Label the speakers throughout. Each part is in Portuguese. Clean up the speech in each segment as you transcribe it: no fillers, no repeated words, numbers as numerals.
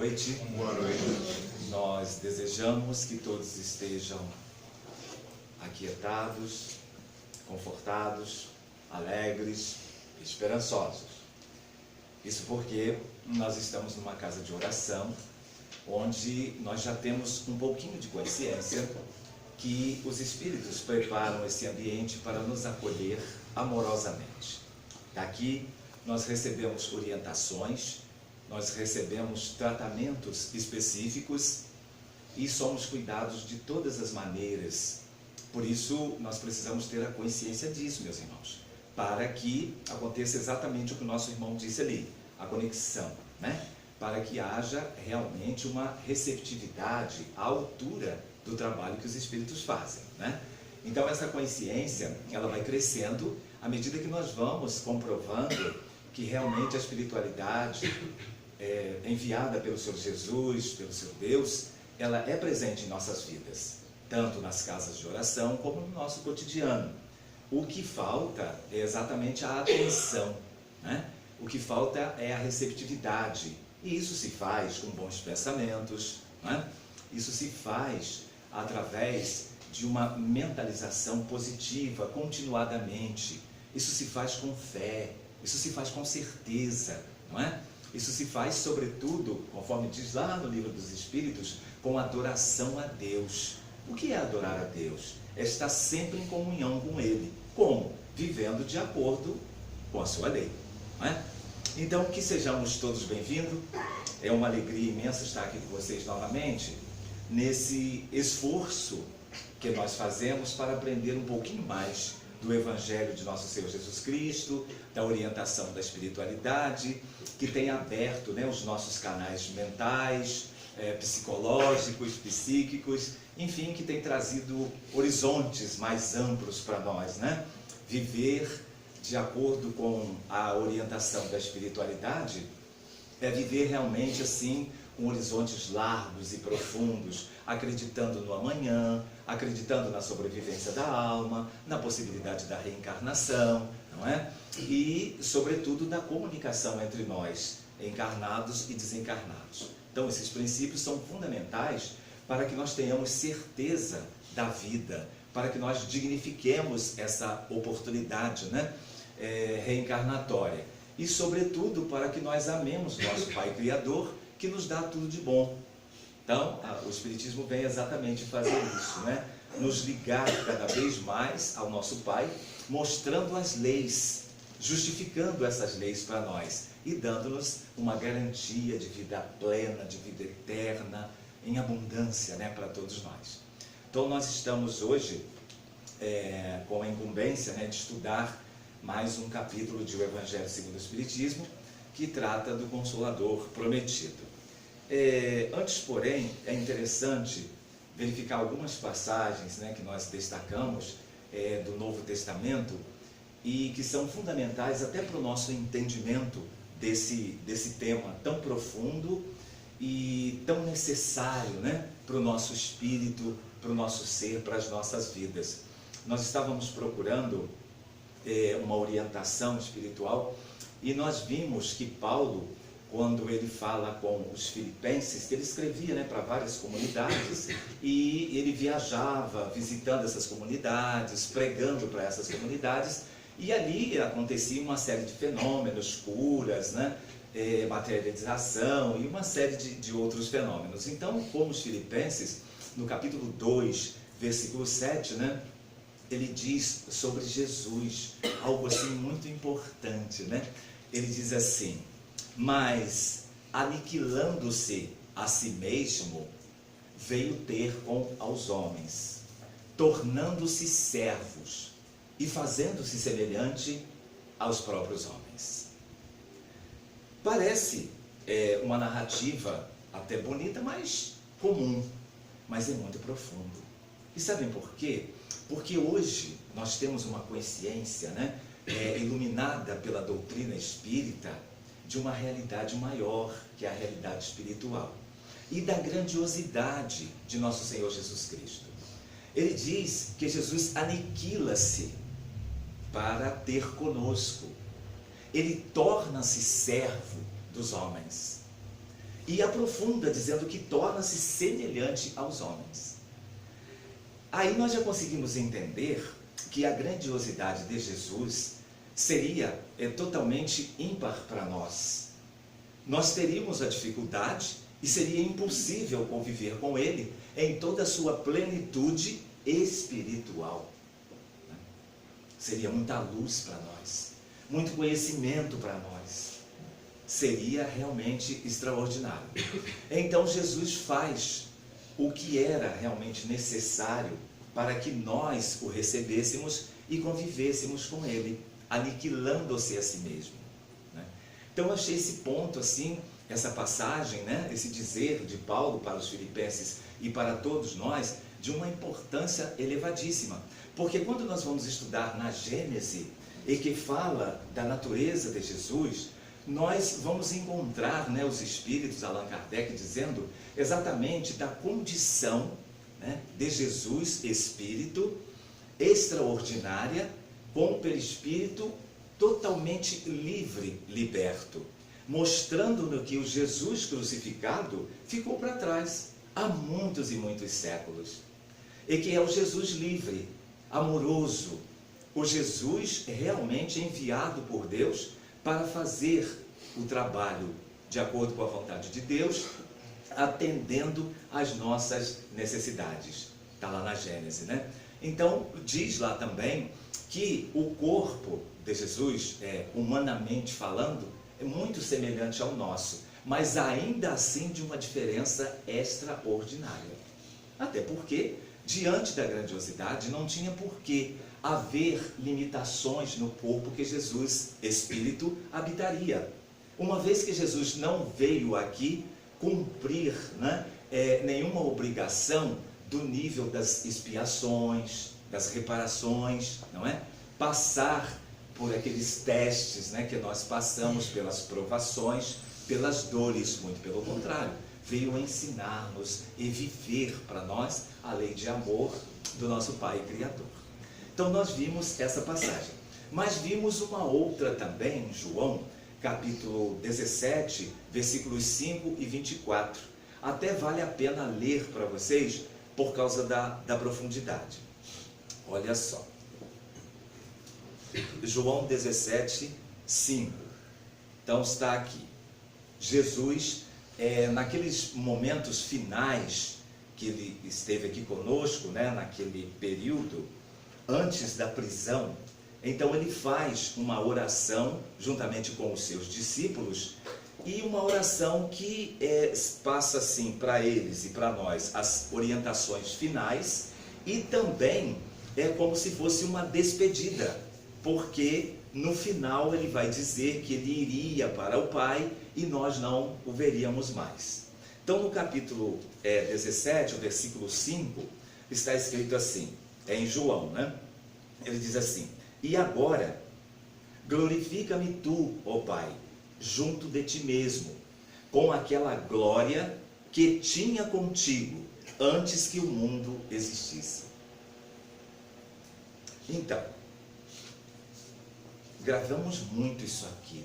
Speaker 1: noite.
Speaker 2: Boa noite.
Speaker 1: Nós desejamos que todos estejam aquietados, confortados, alegres, esperançosos. Isso porque nós estamos numa casa de oração, onde nós já temos um pouquinho de consciência que os Espíritos preparam esse ambiente para nos acolher amorosamente. Daqui nós recebemos orientações, nós recebemos tratamentos específicos e somos cuidados de todas as maneiras. Por isso, nós precisamos ter a consciência disso, meus irmãos, para que aconteça exatamente o que o nosso irmão disse ali, a conexão, né? Para que haja realmente uma receptividade à altura do trabalho que os Espíritos fazem, né? Então, essa consciência, ela vai crescendo à medida que nós vamos comprovando que realmente a espiritualidade enviada pelo Senhor Jesus, pelo seu Deus, ela é presente em nossas vidas, tanto nas casas de oração como no nosso cotidiano. O que falta é exatamente a atenção, né? O que falta é a receptividade, e isso se faz com bons pensamentos, né? Isso se faz através de uma mentalização positiva continuadamente. Isso se faz com fé, isso se faz com certeza, não é? Isso se faz, sobretudo, conforme diz lá no Livro dos Espíritos, com adoração a Deus. O que é adorar a Deus? É estar sempre em comunhão com Ele. Como? Vivendo de acordo com a sua lei, não é? Então, que sejamos todos bem-vindos. É uma alegria imensa estar aqui com vocês novamente, nesse esforço que nós fazemos para aprender um pouquinho mais do Evangelho de nosso Senhor Jesus Cristo, da orientação da espiritualidade, que tem aberto, né, os nossos canais mentais, psicológicos, psíquicos, enfim, que tem trazido horizontes mais amplos para nós, né? Viver de acordo com a orientação da espiritualidade é viver realmente assim, com horizontes largos e profundos, acreditando no amanhã, acreditando na sobrevivência da alma, na possibilidade da reencarnação, não é? E, sobretudo, da comunicação entre nós, encarnados e desencarnados. Então, esses princípios são fundamentais para que nós tenhamos certeza da vida, para que nós dignifiquemos essa oportunidade, né, reencarnatória. E, sobretudo, para que nós amemos nosso Pai Criador, que nos dá tudo de bom. Então, o Espiritismo vem exatamente fazer isso, né? Nos ligar cada vez mais ao nosso Pai, mostrando as leis, justificando essas leis para nós e dando-nos uma garantia de vida plena, de vida eterna, em abundância, né, para todos nós. Então, nós estamos hoje com a incumbência, né, de estudar mais um capítulo de O Evangelho segundo o Espiritismo, que trata do Consolador Prometido. Antes, porém, é interessante verificar algumas passagens, né, que nós destacamos do Novo Testamento e que são fundamentais até para o nosso entendimento desse tema tão profundo e tão necessário, né, para o nosso espírito, para o nosso ser, para as nossas vidas. Nós estávamos procurando uma orientação espiritual e nós vimos que Paulo, quando ele fala com os filipenses, ele escrevia, né, para várias comunidades e ele viajava visitando essas comunidades, pregando para essas comunidades, e ali acontecia uma série de fenômenos, curas, né, materialização e uma série de outros fenômenos. Então, como os filipenses, no capítulo 2, versículo 7, né, ele diz sobre Jesus, algo assim muito importante, né? Ele diz assim: mas aniquilando-se a si mesmo, veio ter com aos homens, tornando-se servos e fazendo-se semelhante aos próprios homens. Parece uma narrativa até bonita, mas comum, mas é muito profundo. E sabem por quê? Porque hoje nós temos uma consciência, né, iluminada pela doutrina espírita, de uma realidade maior, que é a realidade espiritual, e da grandiosidade de nosso Senhor Jesus Cristo. Ele diz que Jesus aniquila-se para ter conosco. Ele torna-se servo dos homens. E aprofunda dizendo que torna-se semelhante aos homens. Aí nós já conseguimos entender que a grandiosidade de Jesus seria totalmente ímpar para nós. Nós teríamos a dificuldade e seria impossível conviver com Ele em toda a sua plenitude espiritual. Seria muita luz para nós, muito conhecimento para nós. Seria realmente extraordinário. Então Jesus faz o que era realmente necessário para que nós o recebêssemos e convivêssemos com Ele, aniquilando-se a si mesmo. Então eu achei esse ponto assim, essa passagem, esse dizer de Paulo para os filipenses e para todos nós, de uma importância elevadíssima. Porque quando nós vamos estudar na Gênese, e que fala da natureza de Jesus, nós vamos encontrar os espíritos, Allan Kardec, dizendo exatamente da condição de Jesus, espírito, extraordinária, com o perispírito totalmente livre, liberto, mostrando-nos que o Jesus crucificado ficou para trás há muitos e muitos séculos, e que é o Jesus livre, amoroso, o Jesus realmente enviado por Deus para fazer o trabalho de acordo com a vontade de Deus, atendendo às nossas necessidades. Está lá na Gênesis, Então, diz lá também que o corpo de Jesus, humanamente falando, é muito semelhante ao nosso, mas ainda assim de uma diferença extraordinária. Até porque, diante da grandiosidade, não tinha por que haver limitações no corpo que Jesus, Espírito, habitaria. Uma vez que Jesus não veio aqui cumprir nenhuma obrigação do nível das expiações, das reparações, não é? Passar por aqueles testes que nós passamos, pelas provações, pelas dores, muito pelo contrário. Veio ensinar-nos e viver para nós a lei de amor do nosso Pai Criador. Então nós vimos essa passagem. Mas vimos uma outra também em João, capítulo 17, versículos 5 e 24. Até vale a pena ler para vocês por causa da profundidade. Olha só. João 17, 5. Então está aqui. Jesus, naqueles momentos finais que ele esteve aqui conosco, naquele período, antes da prisão, então ele faz uma oração juntamente com os seus discípulos, e uma oração que passa assim para eles e para nós as orientações finais, e também é como se fosse uma despedida, porque no final ele vai dizer que ele iria para o Pai e nós não o veríamos mais. Então no capítulo 17, o versículo 5, está escrito assim, em João, ele diz assim: e agora, glorifica-me tu, ó Pai, junto de ti mesmo, com aquela glória que tinha contigo antes que o mundo existisse. Então, gravamos muito isso aqui,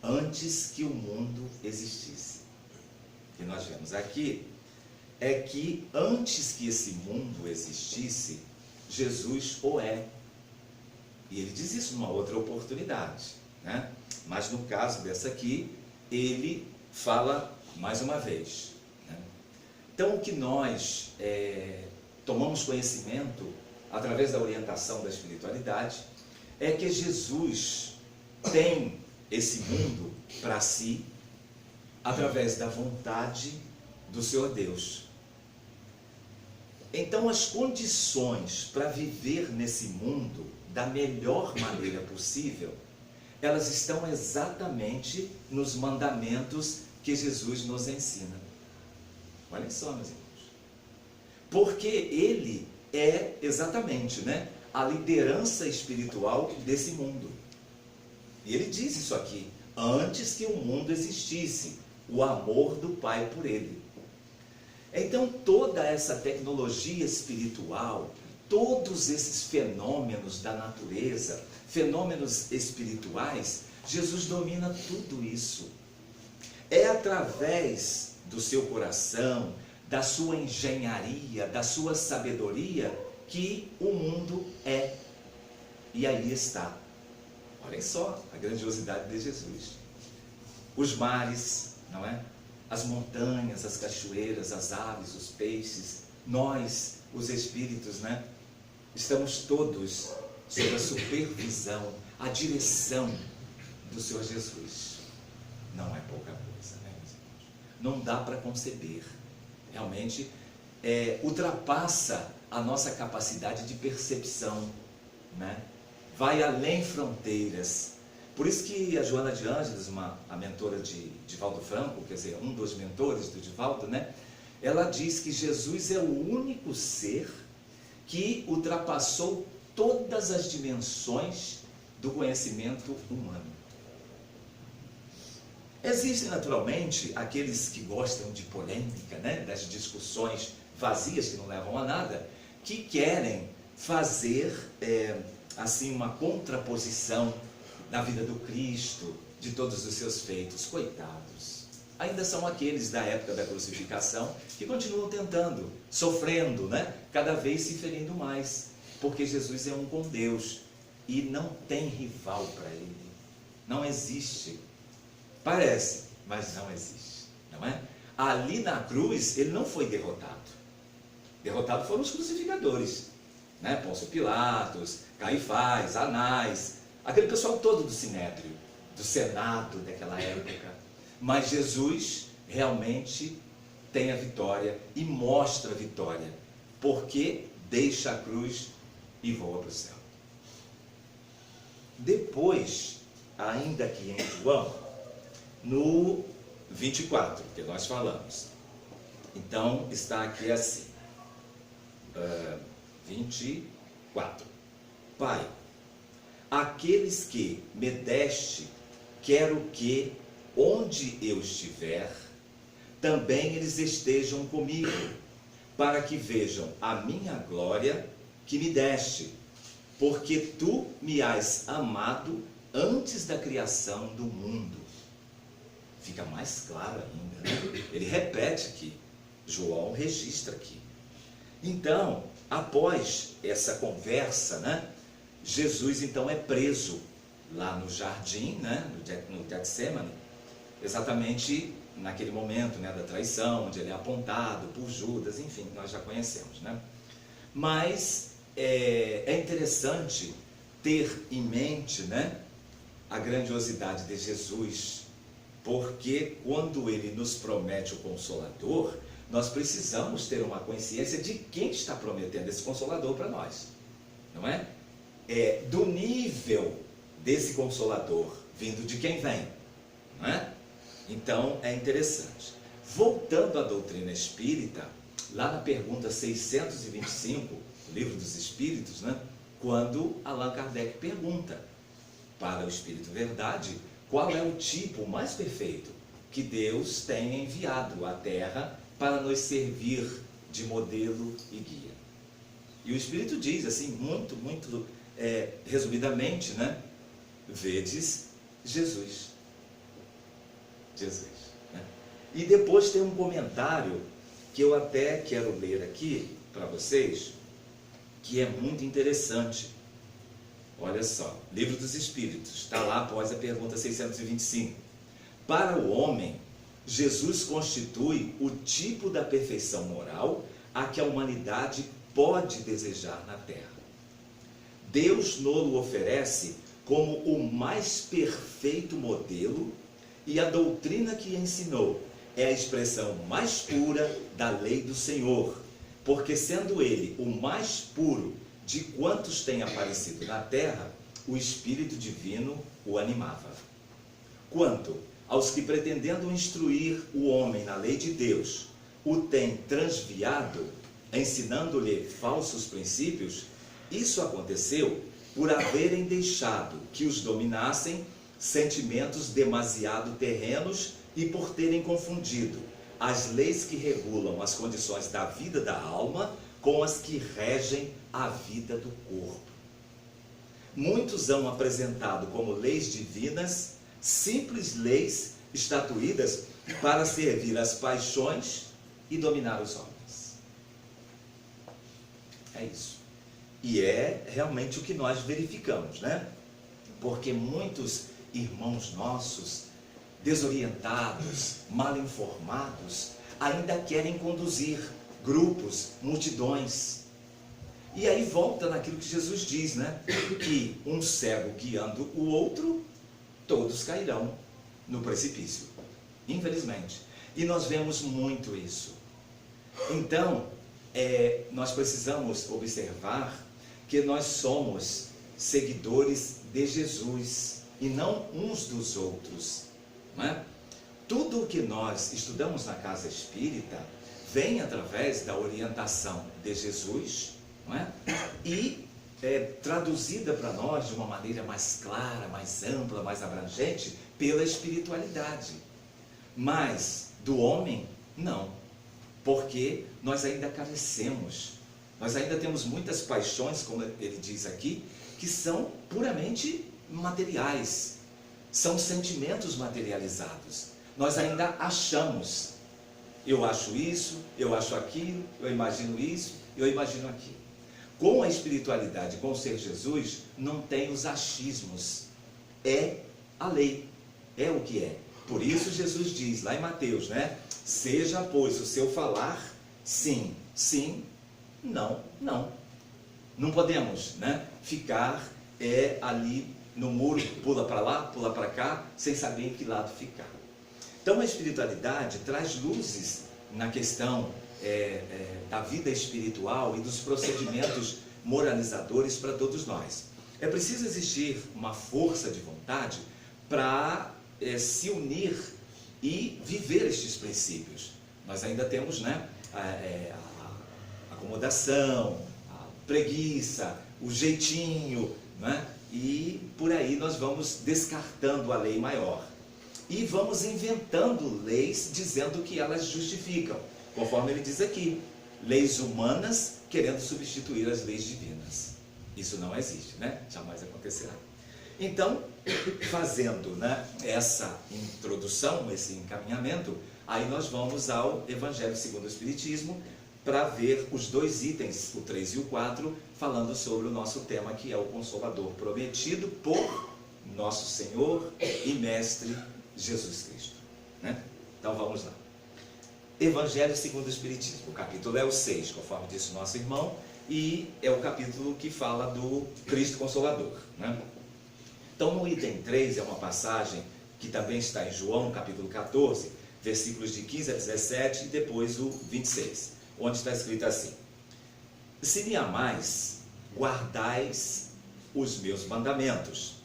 Speaker 1: antes que o mundo existisse. O que nós vemos aqui é que antes que esse mundo existisse, Jesus o é. E ele diz isso numa outra oportunidade, Mas no caso dessa aqui, ele fala mais uma vez. Então o que nós tomamos conhecimento através da orientação da espiritualidade é que Jesus tem esse mundo para si através da vontade do Senhor Deus. Então as condições para viver nesse mundo da melhor maneira possível, elas estão exatamente nos mandamentos que Jesus nos ensina. Olhem só, meus irmãos. Porque ele é exatamente, a liderança espiritual desse mundo. E ele diz isso aqui, antes que o mundo existisse, o amor do Pai por ele. Então toda essa tecnologia espiritual, todos esses fenômenos da natureza, fenômenos espirituais, Jesus domina tudo isso. é através do seu coração, da sua engenharia, da sua sabedoria, que o mundo é. E aí está. Olhem só a grandiosidade de Jesus. Os mares, não é? As montanhas, as cachoeiras, as aves, os peixes, nós, os espíritos, né? Estamos todos sob a supervisão, a direção do Senhor Jesus. Não é pouca coisa, né, meus irmãos? Não dá para conceber. Realmente ultrapassa a nossa capacidade de percepção, né? Vai além fronteiras. Por isso que a Joana de Ângeles, a mentora de Divaldo Franco, quer dizer, um dos mentores do Divaldo, né? Ela diz que Jesus é o único ser que ultrapassou todas as dimensões do conhecimento humano. Existem, naturalmente, aqueles que gostam de polêmica, né? Das discussões vazias que não levam a nada, que querem fazer assim uma contraposição na vida do Cristo, de todos os seus feitos. Coitados, ainda são aqueles da época da crucificação que continuam tentando, sofrendo, né? Cada vez se ferindo mais, porque Jesus é um com Deus e não tem rival para ele, não existe. Parece, mas não existe, não é? Ali na cruz ele não foi derrotado. Derrotados foram os crucificadores, né? Pôncio Pilatos, Caifás, Anás, aquele pessoal todo do Sinédrio, do Senado daquela época. Mas Jesus realmente tem a vitória e mostra a vitória, porque deixa a cruz e voa para o céu. Depois, ainda aqui em João, no 24, que nós falamos. Então, está aqui assim, 24. Pai, aqueles que me deste, quero que, onde eu estiver, também eles estejam comigo, para que vejam a minha glória que me deste, porque tu me has amado antes da criação do mundo. Fica mais claro ainda, né? Ele repete aqui, João registra aqui. Então, após essa conversa, né, Jesus então é preso lá no jardim, né, no Getsemane, exatamente naquele momento, né, da traição, onde ele é apontado por Judas, enfim, nós já conhecemos, né? Mas é interessante ter em mente, né, a grandiosidade de Jesus, porque quando ele nos promete o Consolador, nós precisamos ter uma consciência de quem está prometendo esse Consolador para nós, não é? Do nível desse Consolador, vindo de quem vem, não é? Então é interessante. Voltando à doutrina espírita, lá na pergunta 625, Livro dos Espíritos, né, quando Allan Kardec pergunta para o Espírito Verdade qual é o tipo mais perfeito que Deus tem enviado à Terra para nos servir de modelo e guia. E o Espírito diz assim, muito resumidamente, né? Vedes Jesus. Jesus. Né? E depois tem um comentário que eu até quero ler aqui para vocês, que é muito interessante. Olha só, Livro dos Espíritos, está lá após a pergunta 625. Para o homem, Jesus constitui o tipo da perfeição moral a que a humanidade pode desejar na Terra. Deus nos oferece como o mais perfeito modelo, e a doutrina que ensinou é a expressão mais pura da lei do Senhor, porque sendo ele o mais puro de quantos têm aparecido na terra, o Espírito Divino o animava. Quanto aos que, pretendendo instruir o homem na lei de Deus, o têm transviado, ensinando-lhe falsos princípios, isso aconteceu por haverem deixado que os dominassem sentimentos demasiado terrenos e por terem confundido as leis que regulam as condições da vida da alma com as que regem a vida do corpo. Muitos hão apresentado como leis divinas simples leis estatuídas para servir as paixões e dominar os homens. É isso. E é realmente o que nós verificamos, né? Porque muitos irmãos nossos, desorientados, mal informados, ainda querem conduzir grupos, multidões. E aí volta naquilo que Jesus diz, né? Que um cego guiando o outro, todos cairão no precipício. Infelizmente. E nós vemos muito isso. Então, nós precisamos observar que nós somos seguidores de Jesus e não uns dos outros, não é? Tudo o que nós estudamos na casa espírita vem através da orientação de Jesus, não é? E traduzida para nós de uma maneira mais clara, mais ampla, mais abrangente, pela espiritualidade. Mas do homem, não. Porque nós ainda carecemos. Nós ainda temos muitas paixões, como ele diz aqui, que são puramente materiais. São sentimentos materializados. Nós ainda achamos. Eu acho isso, eu acho aquilo, eu imagino isso, eu imagino aquilo. Com a espiritualidade, com o ser Jesus, não tem os achismos. É a lei. É o que é. Por isso Jesus diz lá em Mateus, né? Seja, pois, o seu falar sim, sim, não, não. Não podemos, né, ficar ali no muro, pula para lá, pula para cá, sem saber em que lado ficar. Então a espiritualidade traz luzes na questão da vida espiritual e dos procedimentos moralizadores para todos nós. É preciso existir uma força de vontade para se unir e viver estes princípios. Nós ainda temos, né, a acomodação, a preguiça, o jeitinho, né? E por aí nós vamos descartando a lei maior. E vamos inventando leis dizendo que elas justificam, conforme ele diz aqui, leis humanas querendo substituir as leis divinas. Isso não existe, né? Jamais acontecerá. Então, fazendo, né, essa introdução, esse encaminhamento, aí nós vamos ao Evangelho segundo o Espiritismo para ver os dois itens, o 3 e o 4, falando sobre o nosso tema, que é o Consolador prometido por nosso Senhor e Mestre Jesus Cristo, né? Então vamos lá. Evangelho segundo o Espiritismo, o capítulo é o 6, conforme disse o nosso irmão, e é o capítulo que fala do Cristo Consolador, né? Então no item 3 é uma passagem que também está em João, capítulo 14, versículos de 15 a 17 e depois o 26, onde está escrito assim: se me amais, guardais os meus mandamentos,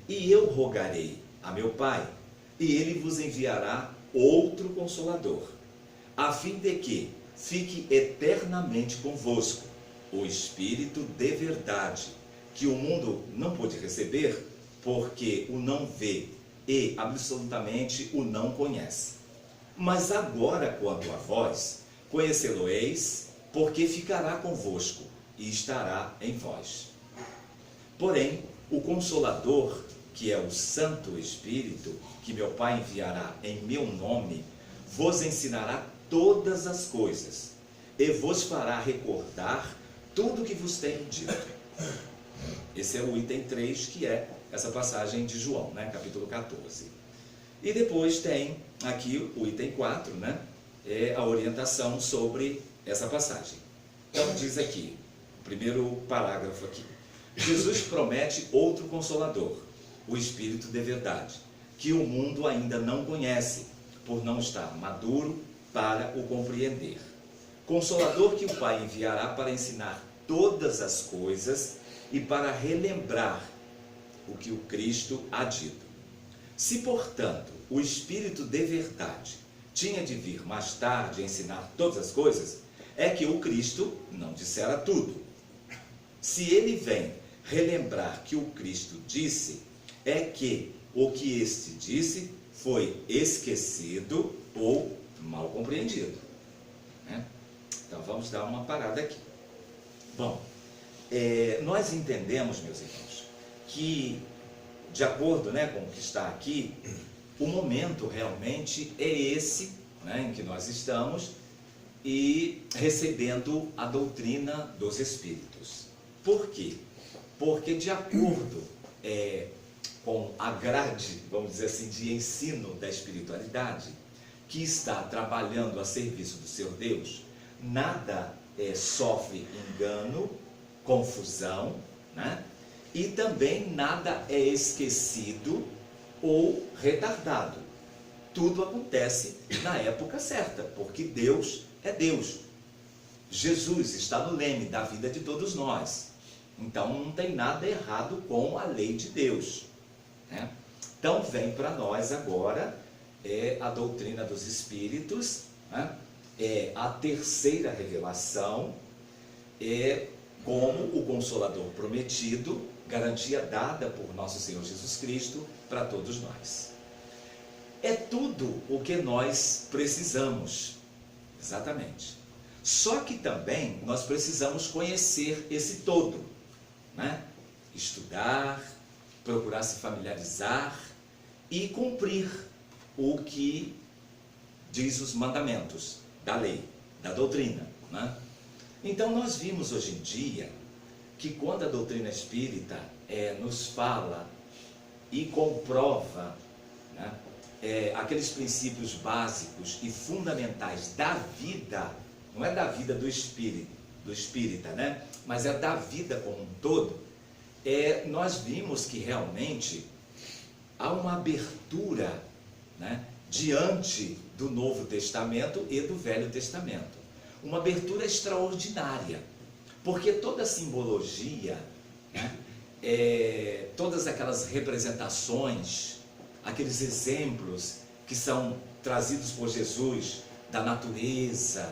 Speaker 1: e eu rogarei a meu Pai, e ele vos enviará outro Consolador, a fim de que fique eternamente convosco o Espírito de verdade, que o mundo não pôde receber, porque o não vê e absolutamente o não conhece. Mas agora, quanto a vós, conhecê-lo-eis, porque ficará convosco e estará em vós. Porém, o Consolador, que é o Santo Espírito, que meu Pai enviará em meu nome, vos ensinará todas as coisas, e vos fará recordar tudo o que vos tenho dito. Esse é o item 3, que é essa passagem de João, né, capítulo 14. E depois tem aqui o item 4, né, é a orientação sobre essa passagem. Então diz aqui, o primeiro parágrafo aqui: Jesus promete outro Consolador, o Espírito de verdade, que o mundo ainda não conhece, por não estar maduro para o compreender. Consolador que o Pai enviará para ensinar todas as coisas e para relembrar o que o Cristo há dito. Se, portanto, o Espírito de verdade tinha de vir mais tarde a ensinar todas as coisas, é que o Cristo não dissera tudo. Se ele vem relembrar que o Cristo disse, é que o que este disse foi esquecido ou mal compreendido, né? Então vamos dar uma parada aqui. Bom, nós entendemos, meus irmãos, que de acordo, né, com o que está aqui, o momento realmente é esse, né, em que nós estamos, e recebendo a doutrina dos Espíritos. Por quê? Porque de acordo com a grade, vamos dizer assim, de ensino da espiritualidade, que está trabalhando a serviço do seu Deus, nada sofre engano, confusão, né? E também nada é esquecido ou retardado. Tudo acontece na época certa, porque Deus é Deus. Jesus está no leme da vida de todos nós. Então não tem nada errado com a lei de Deus, né? Então vem para nós agora a doutrina dos Espíritos, né? É a terceira revelação, como o Consolador prometido, garantia dada por nosso Senhor Jesus Cristo para todos nós. É tudo o que nós precisamos, exatamente. Só que também nós precisamos conhecer esse todo, né? Estudar, procurar se familiarizar e cumprir o que diz os mandamentos da lei, da doutrina, né? Então nós vimos hoje em dia que quando a doutrina espírita nos fala e comprova, né, aqueles princípios básicos e fundamentais da vida, não é da vida do espírita, né, mas é da vida como um todo, nós vimos que realmente há uma abertura, né, diante do Novo Testamento e do Velho Testamento. Uma abertura extraordinária, porque toda a simbologia, né, todas aquelas representações, aqueles exemplos que são trazidos por Jesus da natureza,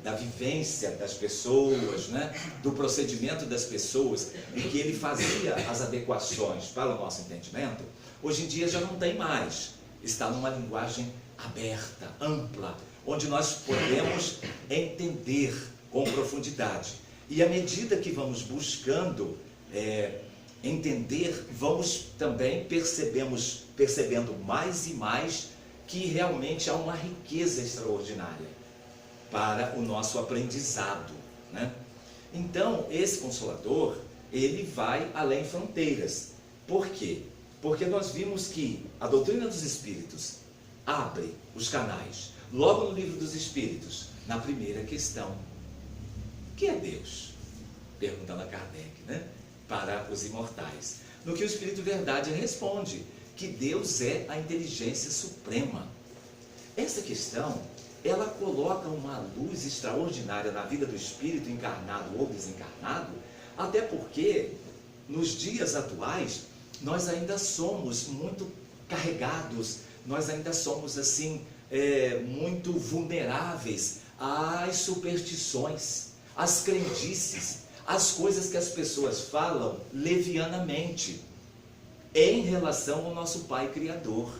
Speaker 1: da vivência das pessoas, né, do procedimento das pessoas, em que ele fazia as adequações para o nosso entendimento, hoje em dia já não tem mais. Está numa linguagem aberta, ampla, onde nós podemos entender com profundidade. E à medida que vamos buscando entender, vamos também percebendo mais e mais que realmente há uma riqueza extraordinária para o nosso aprendizado, né? Então, esse Consolador, ele vai além fronteiras. Por quê? Porque nós vimos que a doutrina dos Espíritos abre os canais. Logo no Livro dos Espíritos, na primeira questão, o que é Deus? Perguntando a Kardec, né? Para os imortais. No que o Espírito Verdade responde, que Deus é a inteligência suprema. Essa questão, ela coloca uma luz extraordinária na vida do espírito encarnado ou desencarnado, até porque, nos dias atuais, nós ainda somos muito carregados, nós ainda somos assim, muito vulneráveis às superstições, às crendices, às coisas que as pessoas falam levianamente em relação ao nosso Pai Criador.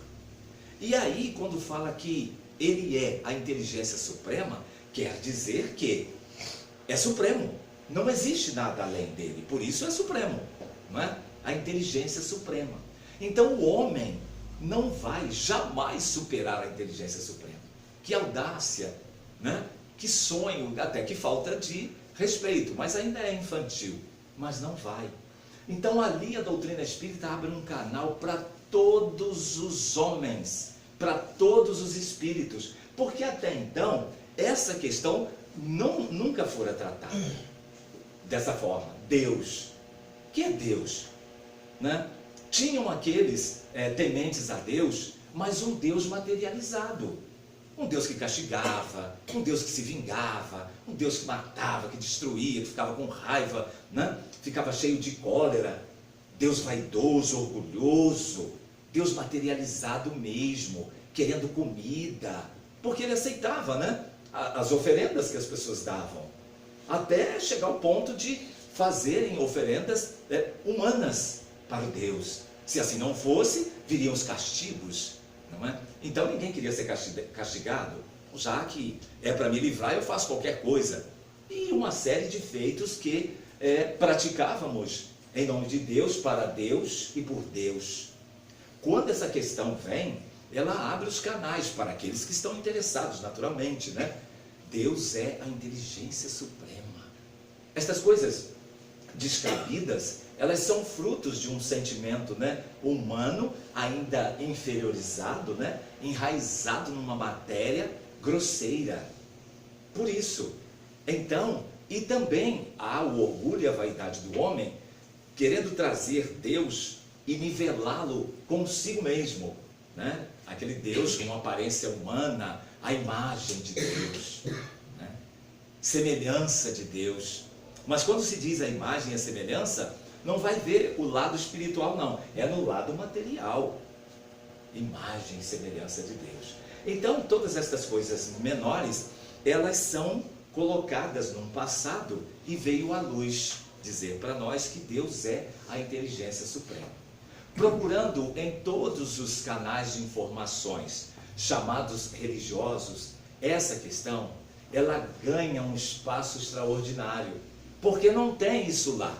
Speaker 1: E aí, quando fala que Ele é a inteligência suprema, quer dizer que é supremo, não existe nada além dele, por isso é supremo, não é? A inteligência suprema. Então o homem não vai jamais superar a inteligência suprema. Que audácia, né? Que sonho, até que falta de respeito, mas ainda é infantil, mas não vai. Então ali a doutrina espírita abre um canal para todos os homens, para todos os espíritos, porque até então essa questão nunca fora tratada dessa forma. Deus, o que é Deus? Né? Tinham aqueles tementes a Deus, mas um Deus materializado, um Deus que castigava, um Deus que se vingava, um Deus que matava, que destruía, que ficava com raiva, né? Ficava cheio de cólera, Deus vaidoso, orgulhoso, Deus materializado mesmo, querendo comida, porque ele aceitava, né, as oferendas que as pessoas davam, até chegar ao ponto de fazerem oferendas humanas para o Deus. Se assim não fosse, viriam os castigos, não é? Então ninguém queria ser castigado, já que é para me livrar, eu faço qualquer coisa. E uma série de feitos que praticávamos em nome de Deus, para Deus e por Deus. Quando essa questão vem, ela abre os canais para aqueles que estão interessados, naturalmente, né? Deus é a inteligência suprema. Estas coisas descabidas, elas são frutos de um sentimento, né, humano, ainda inferiorizado, né, enraizado numa matéria grosseira. Por isso, então, e também há o orgulho e a vaidade do homem, querendo trazer Deus e nivelá-lo consigo mesmo, né? Aquele Deus com uma aparência humana, a imagem de Deus, né? Semelhança de Deus. Mas quando se diz a imagem e a semelhança, não vai ver o lado espiritual, não. É no lado material. Imagem e semelhança de Deus. Então, todas estas coisas menores, elas são colocadas num passado e veio à luz dizer para nós que Deus é a inteligência suprema. Procurando em todos os canais de informações, chamados religiosos, essa questão, ela ganha um espaço extraordinário, porque não tem isso lá.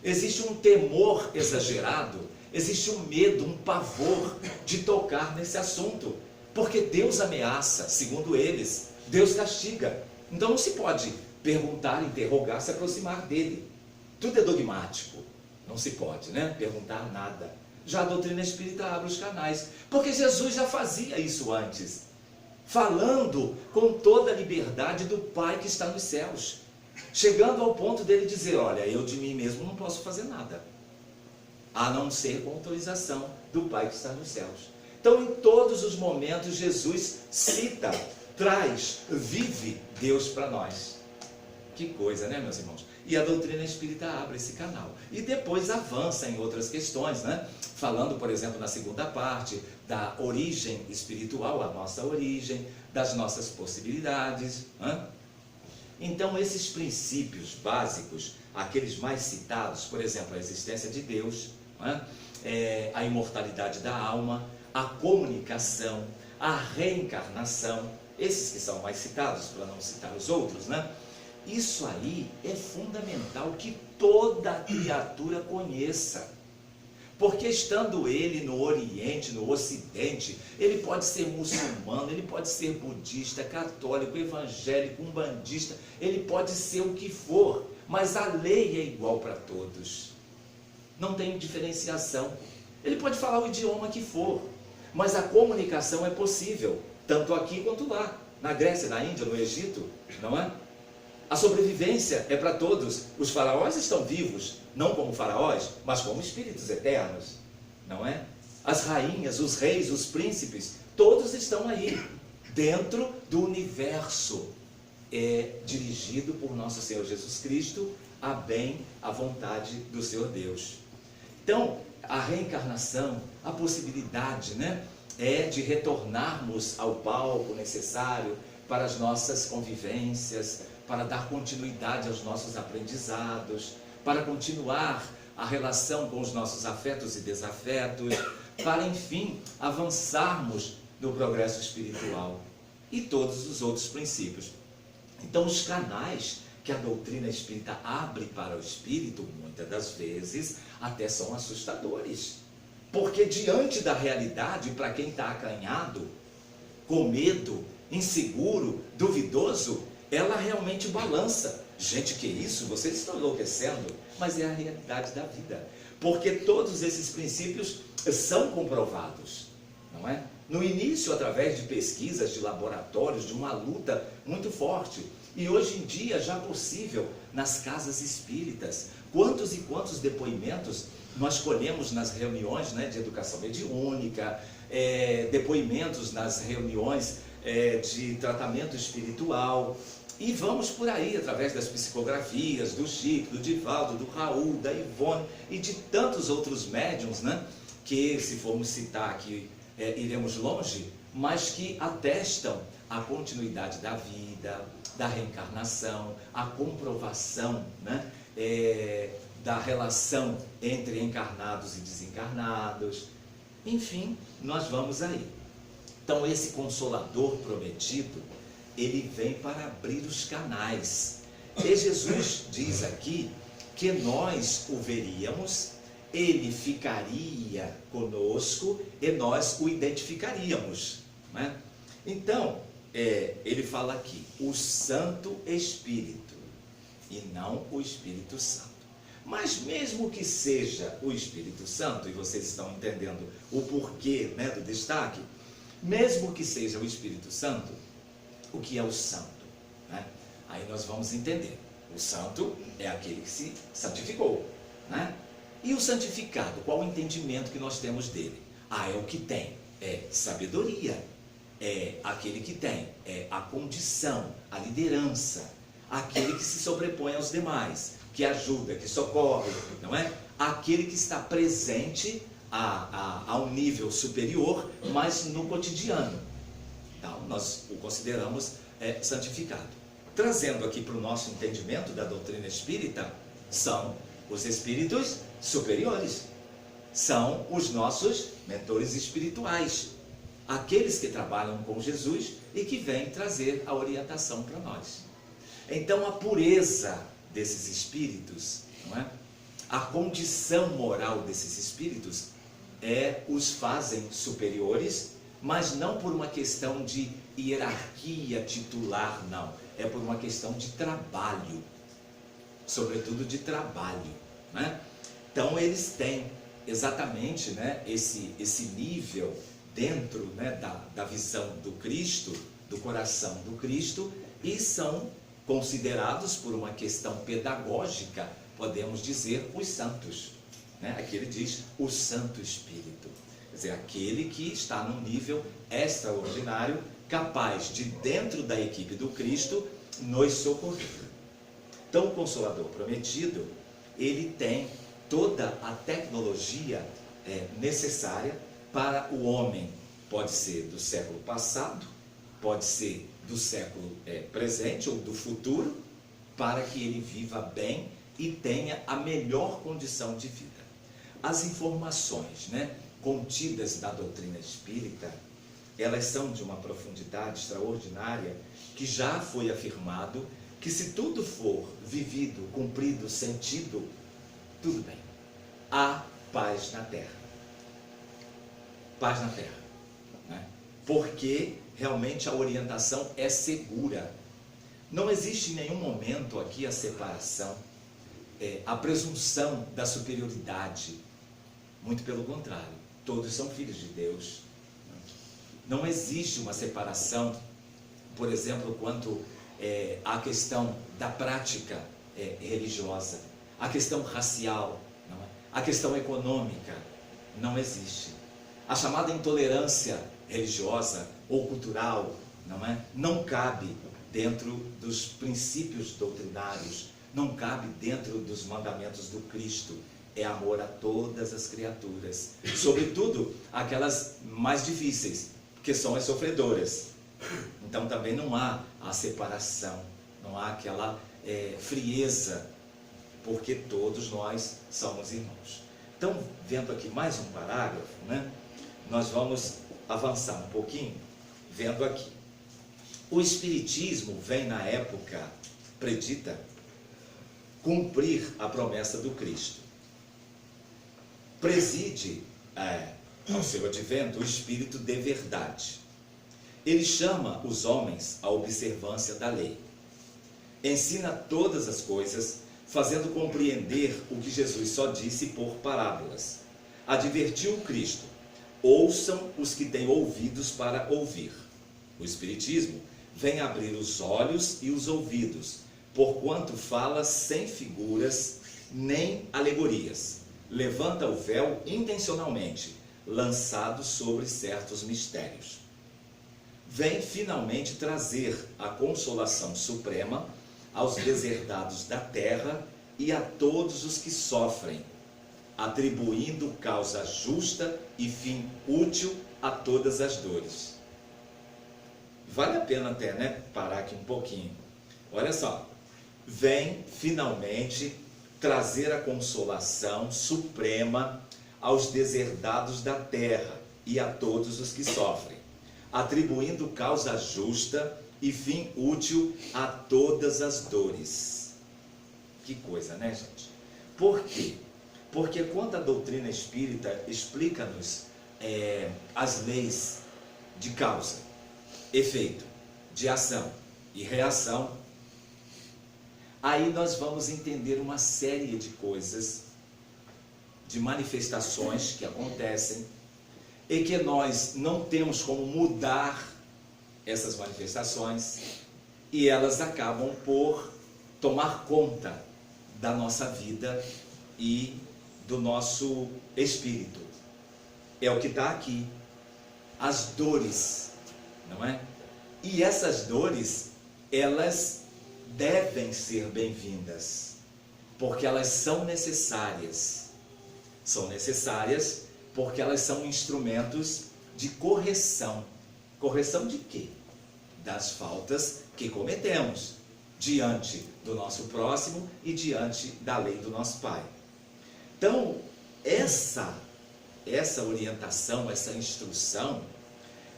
Speaker 1: Existe um temor exagerado, existe um medo, um pavor de tocar nesse assunto, porque Deus ameaça, segundo eles, Deus castiga. Então não se pode perguntar, interrogar, se aproximar dele. Tudo é dogmático, não se pode, né, perguntar nada. Já a doutrina espírita abre os canais, porque Jesus já fazia isso antes, falando com toda a liberdade do Pai que está nos céus, chegando ao ponto dele dizer, olha, eu de mim mesmo não posso fazer nada, a não ser com autorização do Pai que está nos céus. Então, em todos os momentos, Jesus cita, traz, vive Deus para nós. Que coisa, né, meus irmãos? E a doutrina espírita abre esse canal. E depois avança em outras questões, né? Falando, por exemplo, na segunda parte, da origem espiritual, a nossa origem, das nossas possibilidades. Né? Então, esses princípios básicos, aqueles mais citados, por exemplo, a existência de Deus, né? A imortalidade da alma, a comunicação, a reencarnação, esses que são mais citados, para não citar os outros, né? Isso aí é fundamental que toda criatura conheça. Porque estando ele no Oriente, no Ocidente, ele pode ser muçulmano, ele pode ser budista, católico, evangélico, umbandista, ele pode ser o que for, mas a lei é igual para todos. Não tem diferenciação. Ele pode falar o idioma que for, mas a comunicação é possível, tanto aqui quanto lá, na Grécia, na Índia, no Egito, não é? A sobrevivência é para todos. Os faraós estão vivos, não como faraós, mas como espíritos eternos, não é? As rainhas, os reis, os príncipes, todos estão aí, dentro do universo dirigido por nosso Senhor Jesus Cristo, a bem, a vontade do Senhor Deus. Então, a reencarnação, a possibilidade, né, de retornarmos ao palco necessário para as nossas convivências, para dar continuidade aos nossos aprendizados, para continuar a relação com os nossos afetos e desafetos, para, enfim, avançarmos no progresso espiritual e todos os outros princípios. Então, os canais que a doutrina espírita abre para o espírito, muitas das vezes, até são assustadores. Porque diante da realidade, para quem está acanhado, com medo, inseguro, duvidoso, ela realmente balança. Gente, que isso? Vocês estão enlouquecendo? Mas é a realidade da vida. Porque todos esses princípios são comprovados, não é? No início, através de pesquisas, de laboratórios, de uma luta muito forte. E hoje em dia, já possível, nas casas espíritas. Quantos e quantos depoimentos nós colhemos nas reuniões, né, de educação mediúnica, depoimentos nas reuniões de tratamento espiritual, e vamos por aí, através das psicografias, do Chico, do Divaldo, do Raul, da Ivone, e de tantos outros médiuns, né, que, se formos citar aqui, iremos longe, mas que atestam a continuidade da vida, da reencarnação, a comprovação, né, da relação entre encarnados e desencarnados. Enfim, nós vamos aí. Então, esse Consolador prometido, ele vem para abrir os canais. E Jesus diz aqui que nós o veríamos ele ficaria conosco e nós o identificaríamos, né? Então, ele fala aqui, o Santo Espírito, e não o Espírito Santo. Mas mesmo que seja o Espírito Santo, e vocês estão entendendo o porquê, né, do destaque, mesmo que seja o Espírito Santo, o que é o santo, né? Aí nós vamos entender. O santo é aquele que se santificou, né? E o santificado, qual o entendimento que nós temos dele? É o que tem, sabedoria, é aquele que tem, a condição, a liderança, aquele que se sobrepõe aos demais, que ajuda, que socorre, não é? Aquele que está presente a um nível superior, mas no cotidiano. Então, nós o consideramos santificado. Trazendo aqui para o nosso entendimento da doutrina espírita, são os espíritos superiores, são os nossos mentores espirituais, aqueles que trabalham com Jesus e que vêm trazer a orientação para nós. Então, a pureza desses espíritos, não é? A condição moral desses espíritos os fazem superiores, mas não por uma questão de hierarquia titular, não. É por uma questão de trabalho, sobretudo de trabalho, né? Então, eles têm exatamente, né, esse nível dentro, né, da visão do Cristo, do coração do Cristo, e são considerados, por uma questão pedagógica, podemos dizer, os santos, né? Aqui ele diz o Santo Espírito, quer dizer, aquele que está num nível extraordinário, capaz de, dentro da equipe do Cristo, nos socorrer. Então, o Consolador Prometido, ele tem toda a tecnologia necessária para o homem. Pode ser do século passado, pode ser do século presente ou do futuro, para que ele viva bem e tenha a melhor condição de vida. As informações, né, contidas na doutrina espírita, elas são de uma profundidade extraordinária, que já foi afirmado que, se tudo for vivido, cumprido, sentido, tudo bem. Há paz na terra. Paz na terra, né? Porque realmente a orientação é segura. Não existe em nenhum momento aqui a separação, a presunção da superioridade. Muito pelo contrário, todos são filhos de Deus. Não existe uma separação, por exemplo, quanto à questão da prática religiosa, a questão racial, não é? A questão econômica, não existe. A chamada intolerância religiosa ou cultural, não é? Não cabe dentro dos princípios doutrinários, não cabe dentro dos mandamentos do Cristo. É amor a todas as criaturas, sobretudo aquelas mais difíceis, que são as sofredoras. Então também não há a separação, não há aquela frieza, porque todos nós somos irmãos. Então, vendo aqui mais um parágrafo, né, nós vamos avançar um pouquinho, vendo aqui. O Espiritismo vem na época predita cumprir a promessa do Cristo. Preside ao seu advento o Espírito de verdade. Ele chama os homens à observância da lei. Ensina todas as coisas, fazendo compreender o que Jesus só disse por parábolas. Advertiu o Cristo: ouçam os que têm ouvidos para ouvir. O Espiritismo vem abrir os olhos e os ouvidos, porquanto fala sem figuras nem alegorias. Levanta o véu intencionalmente, lançado sobre certos mistérios. Vem finalmente trazer a consolação suprema aos deserdados da terra e a todos os que sofrem, atribuindo causa justa e fim útil a todas as dores. Vale a pena até, né, parar aqui um pouquinho. Olha só, vem finalmente trazer a consolação suprema aos deserdados da terra e a todos os que sofrem, atribuindo causa justa e fim útil a todas as dores. Que coisa, né, gente? Por quê? Porque quando a doutrina espírita explica-nos as leis de causa, efeito, de ação e reação, aí nós vamos entender uma série de coisas, de manifestações que acontecem e que nós não temos como mudar essas manifestações e elas acabam por tomar conta da nossa vida e do nosso espírito. É o que está aqui, as dores, não é? E essas dores, elas devem ser bem-vindas, porque elas são necessárias. São necessárias porque elas são instrumentos de correção. Correção de quê? Das faltas que cometemos diante do nosso próximo e diante da lei do nosso Pai. Então, essa orientação, essa instrução,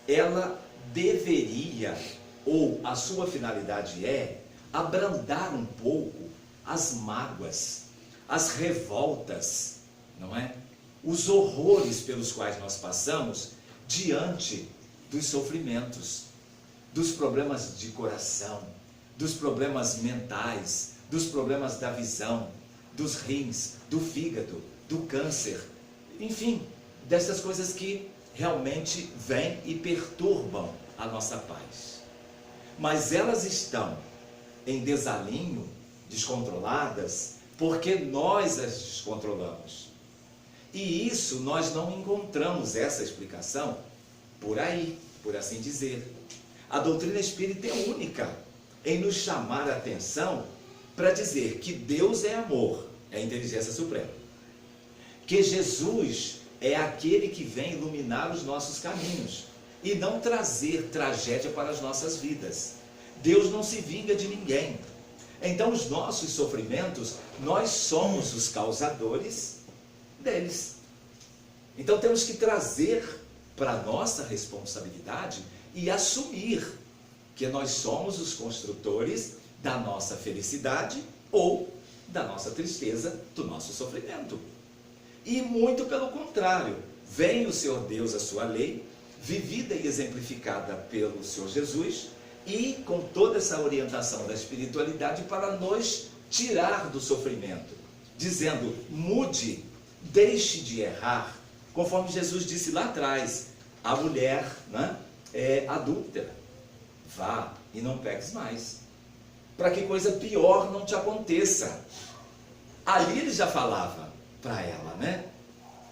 Speaker 1: ela deveria, ou a sua finalidade é, abrandar um pouco as mágoas, as revoltas, não é? Os horrores pelos quais nós passamos diante dos sofrimentos, dos problemas de coração, dos problemas mentais, dos problemas da visão, dos rins, do fígado, do câncer, enfim, dessas coisas que realmente vêm e perturbam a nossa paz. Mas elas estão em desalinho, descontroladas, porque nós as descontrolamos. E isso nós não encontramos essa explicação por aí, por assim dizer. A doutrina espírita é única em nos chamar a atenção para dizer que Deus é amor, é a inteligência suprema. Que Jesus é aquele que vem iluminar os nossos caminhos e não trazer tragédia para as nossas vidas. Deus não se vinga de ninguém. Então os nossos sofrimentos, nós somos os causadores deles. Então temos que trazer para a nossa responsabilidade e assumir que nós somos os construtores da nossa felicidade ou da nossa tristeza, do nosso sofrimento. E muito pelo contrário, vem o Senhor Deus, a sua lei, vivida e exemplificada pelo Senhor Jesus, e com toda essa orientação da espiritualidade para nos tirar do sofrimento, dizendo, mude, deixe de errar, conforme Jesus disse lá atrás, a mulher, né, adúltera, vá e não peques mais, para que coisa pior não te aconteça. Ali ele já falava para ela, né?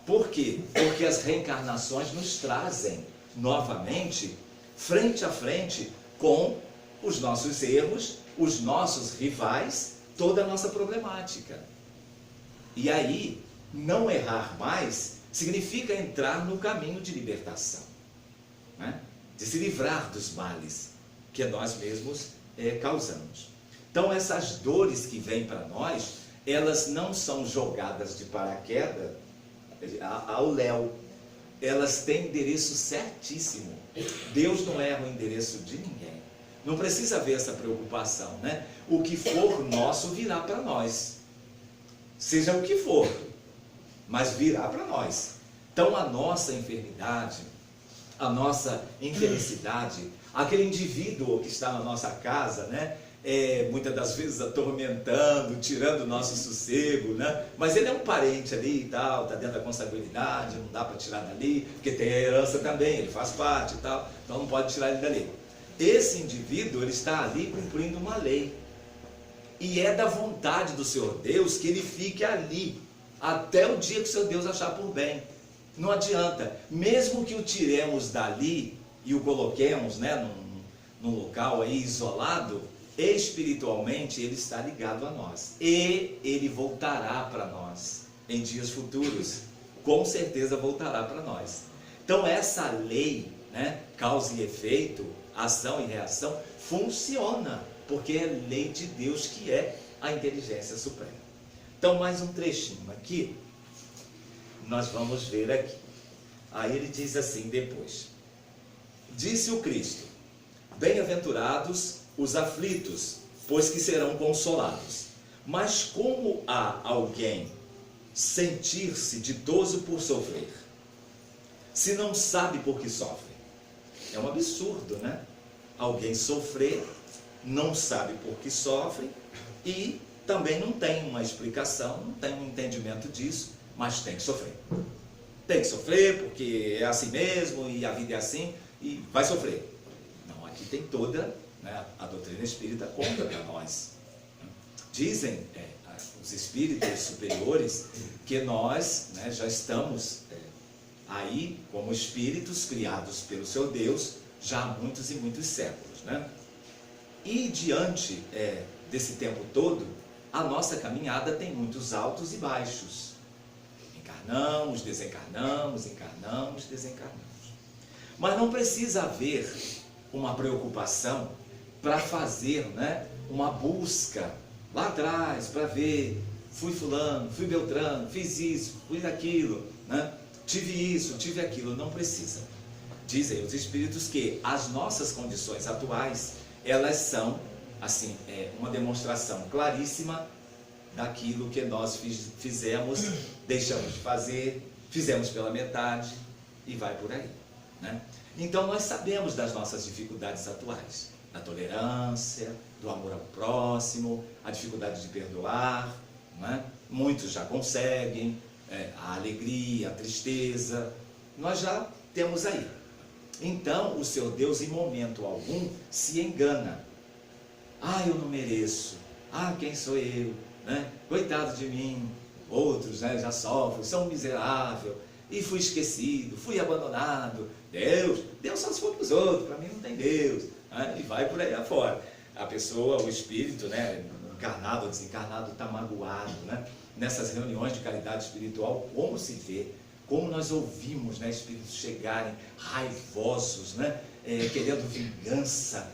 Speaker 1: Por quê? Porque as reencarnações nos trazem novamente, frente a frente, com os nossos erros, os nossos rivais, toda a nossa problemática. E aí, não errar mais significa entrar no caminho de libertação, né? De se livrar dos males que nós mesmos causamos. Então essas dores que vêm para nós, elas não são jogadas de paraquedas ao léu. Elas têm endereço certíssimo. Deus não erra o endereço de ninguém. Não precisa haver essa preocupação, né? O que for nosso virá para nós. Seja o que for, mas virá para nós. Então a nossa enfermidade, a nossa infelicidade, aquele indivíduo que está na nossa casa, né? Muitas das vezes atormentando, tirando o nosso sossego, né? Mas ele é um parente ali e tal, está dentro da consanguinidade, não dá para tirar dali, porque tem a herança também, ele faz parte e tal, então não pode tirar ele dali. Esse indivíduo, ele está ali cumprindo uma lei, e é da vontade do Senhor Deus que ele fique ali, até o dia que o Senhor Deus achar por bem. Não adianta, mesmo que o tiremos dali e o coloquemos, né, num local aí isolado, espiritualmente ele está ligado a nós e ele voltará para nós em dias futuros, com certeza voltará para nós. Então essa lei, né, causa e efeito, ação e reação, funciona, porque é lei de Deus, que é a inteligência suprema. Então mais um trechinho aqui, nós vamos ver aqui. Aí ele diz assim depois: disse o Cristo, bem-aventurados os aflitos, pois que serão consolados. Mas como há alguém sentir-se ditoso por sofrer, se não sabe por que sofre? É um absurdo, né? Alguém sofrer, não sabe por que sofre e também não tem uma explicação, não tem um entendimento disso, mas tem que sofrer. Tem que sofrer porque é assim mesmo e a vida é assim e vai sofrer. Não, aqui tem toda, né, a doutrina espírita conta para nós. Dizem os espíritos superiores que nós, né, já estamos aí como espíritos criados pelo seu Deus já há muitos e muitos séculos, né? E diante desse tempo todo, a nossa caminhada tem muitos altos e baixos. Encarnamos, desencarnamos, encarnamos, desencarnamos. Mas não precisa haver uma preocupação para fazer, né, uma busca lá atrás, para ver, fui fulano, fui beltrano, fiz isso, fiz aquilo, né? Tive isso, tive aquilo. Não precisa. Dizem os espíritos que as nossas condições atuais, elas são, assim, uma demonstração claríssima daquilo que nós fizemos, deixamos de fazer, fizemos pela metade e vai por aí, né? Então nós sabemos das nossas dificuldades atuais, da tolerância, do amor ao próximo, a dificuldade de perdoar, né? Muitos já conseguem, a alegria, a tristeza, nós já temos aí. Então o seu Deus em momento algum se engana. Ah, eu não mereço, ah, quem sou eu, né? Coitado de mim, outros, né, já sofrem, são miserável, e fui esquecido, fui abandonado. Deus só se for para os outros, para mim não tem Deus, né? E vai por aí afora. A pessoa, o espírito, né, encarnado ou desencarnado, está magoado, né? Nessas reuniões de caridade espiritual, como se vê, como nós ouvimos, né, espíritos chegarem raivosos, né, querendo vingança,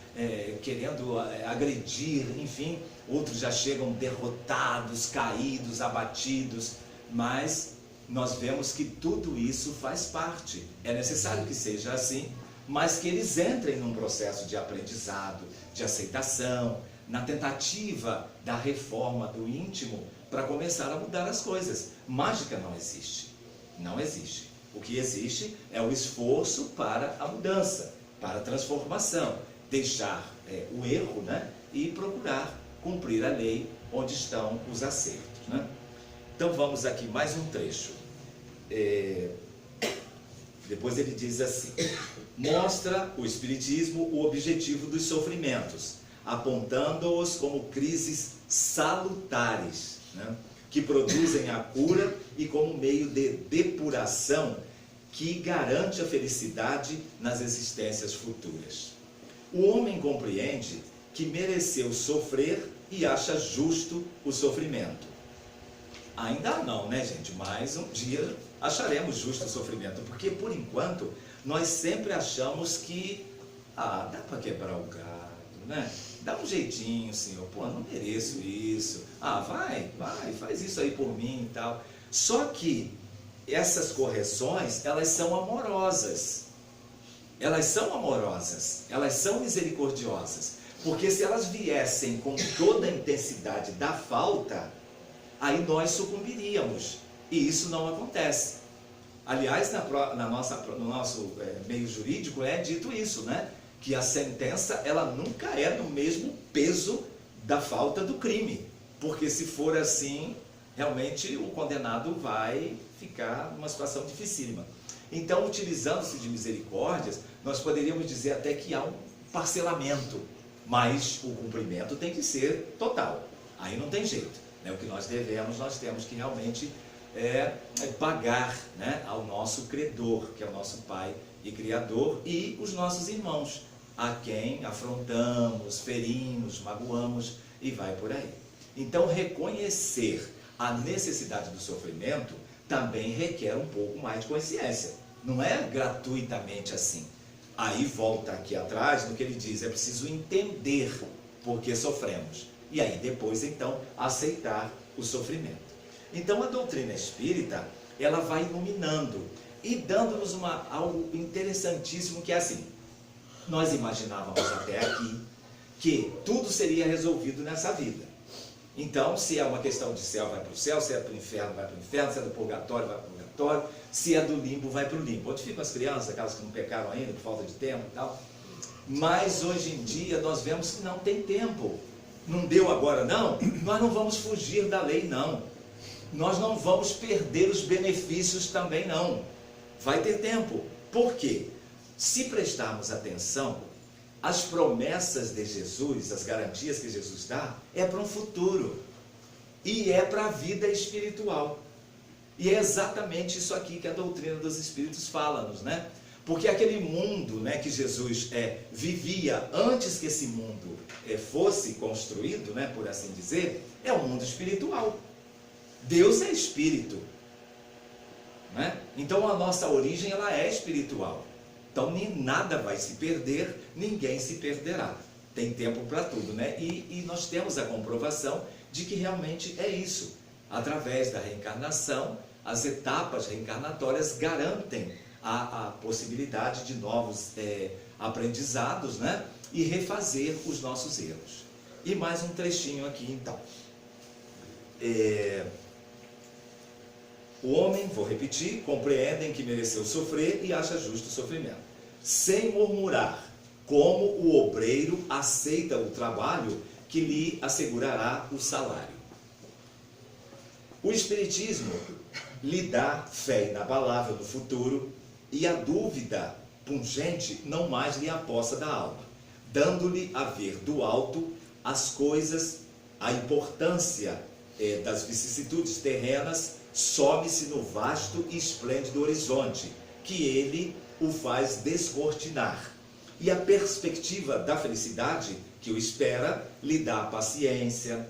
Speaker 1: querendo agredir, enfim. Outros já chegam derrotados, caídos, abatidos, mas nós vemos que tudo isso faz parte. É necessário que seja assim, mas que eles entrem num processo de aprendizado, de aceitação, na tentativa da reforma do íntimo para começar a mudar as coisas. Mágica não existe. Não existe. O que existe é o esforço para a mudança, para a transformação, deixar o erro, né, e procurar cumprir a lei onde estão os acertos, né? Então vamos aqui mais um trecho. Depois ele diz assim: mostra o Espiritismo o objetivo dos sofrimentos, apontando-os como crises salutares, né, que produzem a cura e como meio de depuração que garante a felicidade nas existências futuras. O homem compreende que mereceu sofrer e acha justo o sofrimento. Ainda não, né, gente? Mas um dia acharemos justo o sofrimento, porque por enquanto nós sempre achamos que dá para quebrar o galho, né? Dá um jeitinho, Senhor, pô, não mereço isso. Vai, faz isso aí por mim e tal. Só que essas correções, elas são amorosas. Elas são amorosas, elas são misericordiosas. Porque se elas viessem com toda a intensidade da falta, aí nós sucumbiríamos. E isso não acontece. Aliás, no nosso meio jurídico é dito isso, né? Que a sentença, ela nunca é no mesmo peso da falta do crime. Porque se for assim, realmente o condenado vai ficar numa situação dificílima. Então, utilizando-se de misericórdias, nós poderíamos dizer até que há um parcelamento, mas o cumprimento tem que ser total. Aí não tem jeito, né? O que nós devemos, nós temos que realmente pagar, né, ao nosso credor, que é o nosso Pai e Criador, e os nossos irmãos, a quem afrontamos, ferimos, magoamos, e vai por aí. Então, reconhecer a necessidade do sofrimento também requer um pouco mais de consciência. Não é gratuitamente assim. Aí volta aqui atrás no que ele diz: é preciso entender por que sofremos. E aí depois, então, aceitar o sofrimento. Então a doutrina espírita, ela vai iluminando e dando-nos algo interessantíssimo, que é assim: nós imaginávamos até aqui que tudo seria resolvido nessa vida. Então, se é uma questão de céu, vai para o céu, se é para o inferno, vai para o inferno, se é do purgatório, vai para o purgatório, se é do limbo, vai para o limbo. Onde ficam as crianças, aquelas que não pecaram ainda, por falta de tempo e tal. Mas hoje em dia nós vemos que não tem tempo. Não deu agora não? Nós não vamos fugir da lei não. Nós não vamos perder os benefícios também não. Vai ter tempo. Por quê? Se prestarmos atenção, as promessas de Jesus, as garantias que Jesus dá, é para um futuro. E é para a vida espiritual. E é exatamente isso aqui que a doutrina dos Espíritos fala-nos, né? Porque aquele mundo, né, que Jesus vivia antes que esse mundo fosse construído, né, por assim dizer, é um mundo espiritual. Deus é espírito, né? Então a nossa origem ela é espiritual. Então nem nada vai se perder, ninguém se perderá. Tem tempo para tudo, né? E nós temos a comprovação de que realmente é isso. Através da reencarnação, as etapas reencarnatórias garantem a possibilidade de novos aprendizados, né? E refazer os nossos erros. E mais um trechinho aqui então. O homem, vou repetir, compreendem que mereceu sofrer e acha justo o sofrimento, sem murmurar, como o obreiro aceita o trabalho que lhe assegurará o salário. O Espiritismo lhe dá fé inabalável no futuro e a dúvida pungente não mais lhe apossa da alma, dando-lhe a ver do alto as coisas, a importância das vicissitudes terrenas, some-se no vasto e esplêndido horizonte, que ele o faz descortinar. E a perspectiva da felicidade que o espera lhe dá a paciência,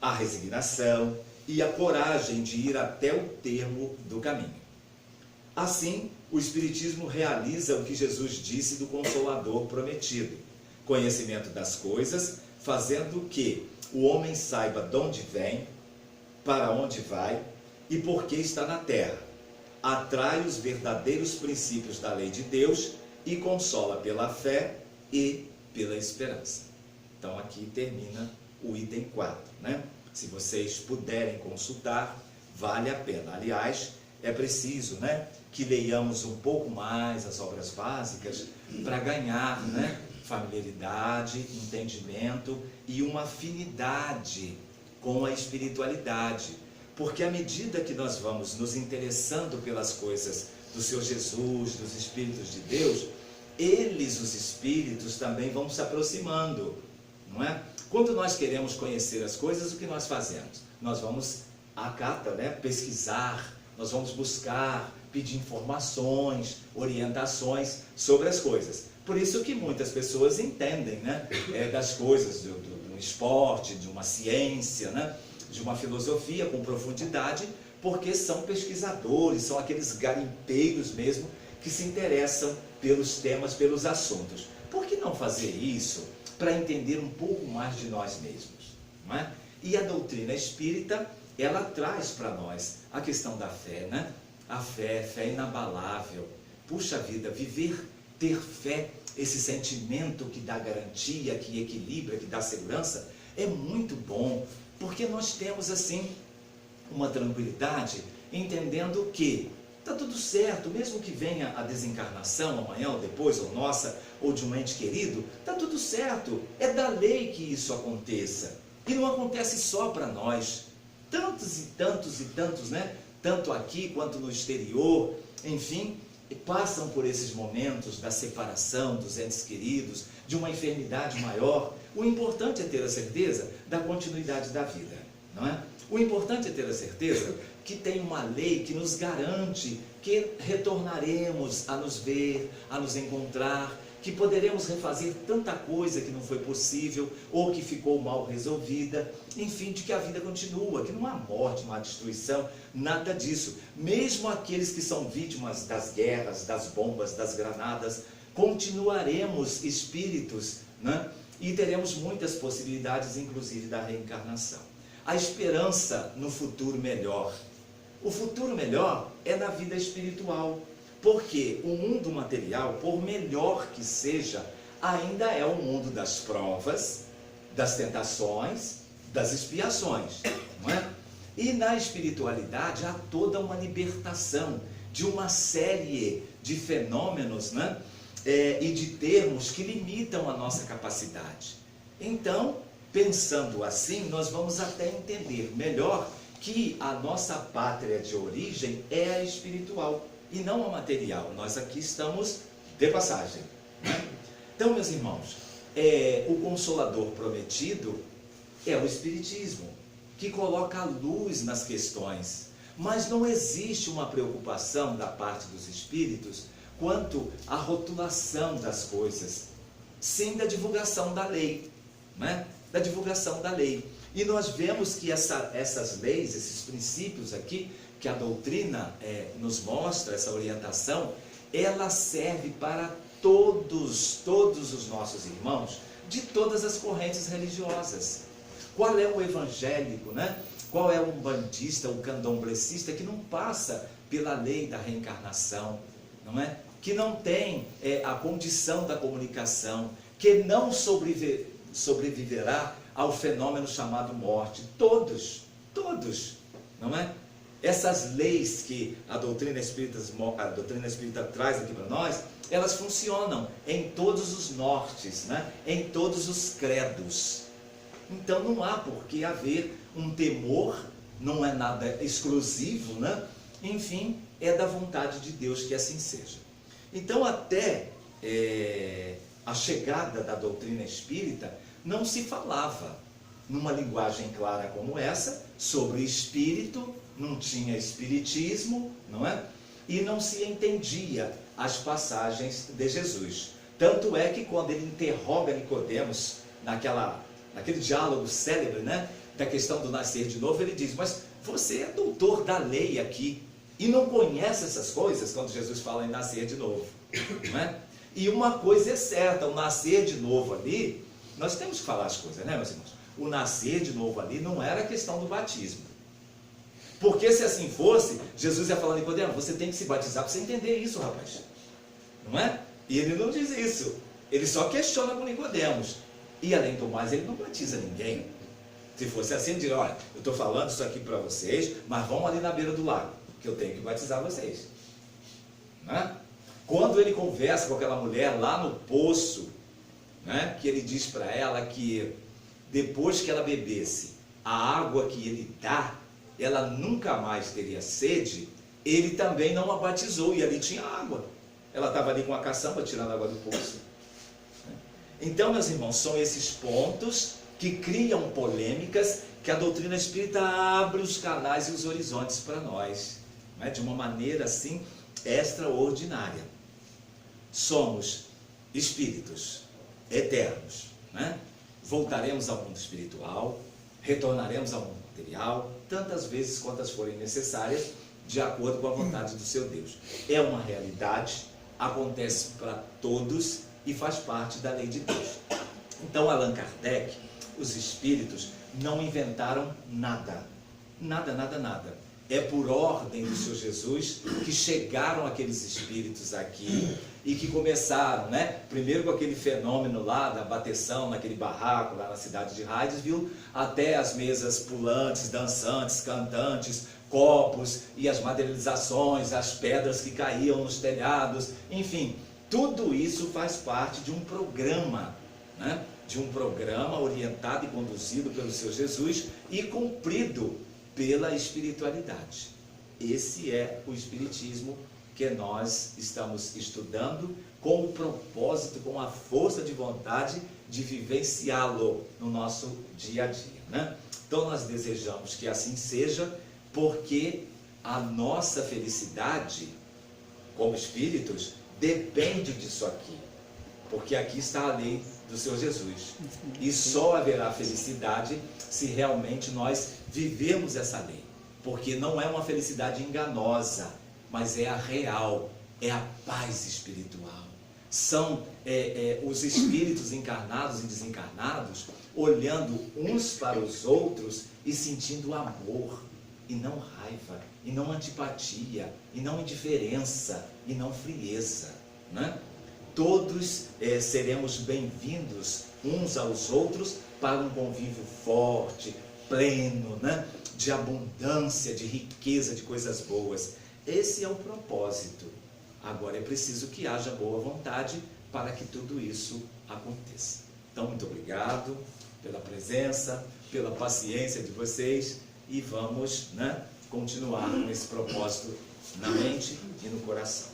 Speaker 1: a resignação e a coragem de ir até o termo do caminho. Assim, o Espiritismo realiza o que Jesus disse do Consolador prometido: conhecimento das coisas, fazendo que o homem saiba de onde vem, para onde vai e por que está na terra. Atrai os verdadeiros princípios da lei de Deus e consola pela fé e pela esperança. Então aqui termina o item 4, né? Se vocês puderem consultar, vale a pena. Aliás, é preciso, né, que leiamos um pouco mais as obras básicas para ganhar, né, familiaridade, entendimento e uma afinidade com a espiritualidade. Porque à medida que nós vamos nos interessando pelas coisas do Senhor Jesus, dos Espíritos de Deus, eles, os Espíritos, também vão se aproximando, não é? Quando nós queremos conhecer as coisas, o que nós fazemos? Nós vamos à cata, né, pesquisar, nós vamos buscar, pedir informações, orientações sobre as coisas. Por isso que muitas pessoas entendem, né, das coisas do esporte, de uma ciência, né, de uma filosofia com profundidade, porque são pesquisadores, são aqueles garimpeiros mesmo que se interessam pelos temas, pelos assuntos. Por que não fazer isso para entender um pouco mais de nós mesmos, não é? E a doutrina espírita, ela traz para nós a questão da fé, né? A fé inabalável. Puxa vida, viver, ter fé, esse sentimento que dá garantia, que equilibra, que dá segurança, é muito bom, porque nós temos assim uma tranquilidade, entendendo que está tudo certo, mesmo que venha a desencarnação amanhã ou depois, ou nossa, ou de um ente querido, está tudo certo, é da lei que isso aconteça, e não acontece só para nós, tantos e tantos e tantos, né? Tanto aqui quanto no exterior, enfim, passam por esses momentos da separação dos entes queridos, de uma enfermidade maior. O importante é ter a certeza da continuidade da vida, não é? O importante é ter a certeza que tem uma lei que nos garante que retornaremos a nos ver, a nos encontrar, que poderemos refazer tanta coisa que não foi possível ou que ficou mal resolvida, enfim, de que a vida continua, que não há morte, não há destruição, nada disso. Mesmo aqueles que são vítimas das guerras, das bombas, das granadas, continuaremos espíritos, né? E teremos muitas possibilidades, inclusive da reencarnação. A esperança no futuro melhor. O futuro melhor é na vida espiritual, porque o mundo material, por melhor que seja, ainda é o mundo das provas, das tentações, das expiações, não é? E na espiritualidade há toda uma libertação de uma série de fenômenos, né? E de termos que limitam a nossa capacidade. Então, pensando assim, nós vamos até entender melhor que a nossa pátria de origem é a espiritual e não a material. Nós aqui estamos de passagem, né? Então, meus irmãos, o Consolador prometido é o Espiritismo, que coloca a luz nas questões, mas não existe uma preocupação da parte dos espíritos quanto à rotulação das coisas, sim da divulgação da lei, né? Da divulgação da lei. E nós vemos que essas leis, esses princípios aqui, que a doutrina nos mostra, essa orientação, ela serve para todos os nossos irmãos, de todas as correntes religiosas. Qual é o evangélico, né? Qual é o umbandista, o candomblecista, que não passa pela lei da reencarnação, não é? Que não tem a condição da comunicação, que não sobreviverá ao fenômeno chamado morte. Todos, não é? Essas leis que a doutrina espírita traz aqui para nós, elas funcionam em todos os nortes, né? Em todos os credos. Então não há por que haver um temor, não é nada exclusivo, né? Enfim, é da vontade de Deus que assim seja. Então até a chegada da doutrina espírita, não se falava numa linguagem clara como essa, sobre espírito, não tinha espiritismo, não é? E não se entendia as passagens de Jesus. Tanto é que quando ele interroga Nicodemos, naquele diálogo célebre, né, da questão do nascer de novo, ele diz, mas você é doutor da lei aqui, e não conhece essas coisas, quando Jesus fala em nascer de novo, não é? E uma coisa é certa, o nascer de novo ali, nós temos que falar as coisas, né, meus irmãos? O nascer de novo ali não era a questão do batismo. Porque se assim fosse, Jesus ia falar, Nicodemo, você tem que se batizar para você entender isso, rapaz. Não é? E ele não diz isso. Ele só questiona com Nicodemos. E além do mais, ele não batiza ninguém. Se fosse assim, ele diria, olha, eu estou falando isso aqui para vocês, mas vão ali na beira do lago, que eu tenho que batizar vocês. Não é? Quando ele conversa com aquela mulher lá no poço, né, que ele diz para ela que depois que ela bebesse a água que ele dá, ela nunca mais teria sede, ele também não a batizou, e ali tinha água. Ela estava ali com a caçamba tirando água do poço. Então, meus irmãos, são esses pontos que criam polêmicas, que a doutrina espírita abre os canais e os horizontes para nós, né, de uma maneira assim extraordinária. Somos espíritos eternos, né? Voltaremos ao mundo espiritual, retornaremos ao mundo material, tantas vezes quantas forem necessárias, de acordo com a vontade do seu Deus. É uma realidade, acontece para todos e faz parte da lei de Deus. Então, Allan Kardec, os espíritos não inventaram nada. Nada. É por ordem do Senhor Jesus que chegaram aqueles espíritos aqui e que começaram, né? Primeiro com aquele fenômeno lá da bateção, naquele barraco lá na cidade de Hydesville, até as mesas pulantes, dançantes, cantantes, copos e as materializações, as pedras que caíam nos telhados, enfim, tudo isso faz parte de um programa, né? De um programa orientado e conduzido pelo Senhor Jesus e cumprido pela espiritualidade. Esse é o espiritismo que nós estamos estudando com o propósito, com a força de vontade de vivenciá-lo no nosso dia a dia, né? Então nós desejamos que assim seja, porque a nossa felicidade como espíritos depende disso aqui, porque aqui está a lei do Senhor Jesus, e só haverá felicidade se realmente nós vivemos essa lei, porque não é uma felicidade enganosa, mas é a real, é a paz espiritual. São os espíritos encarnados e desencarnados olhando uns para os outros e sentindo amor, e não raiva, e não antipatia, e não indiferença, e não frieza, né? todos seremos bem-vindos uns aos outros para um convívio forte, pleno, né? De abundância, de riqueza, de coisas boas. Esse é o propósito. Agora é preciso que haja boa vontade para que tudo isso aconteça. Então, muito obrigado pela presença, pela paciência de vocês e vamos, né, continuar com esse propósito na mente e no coração.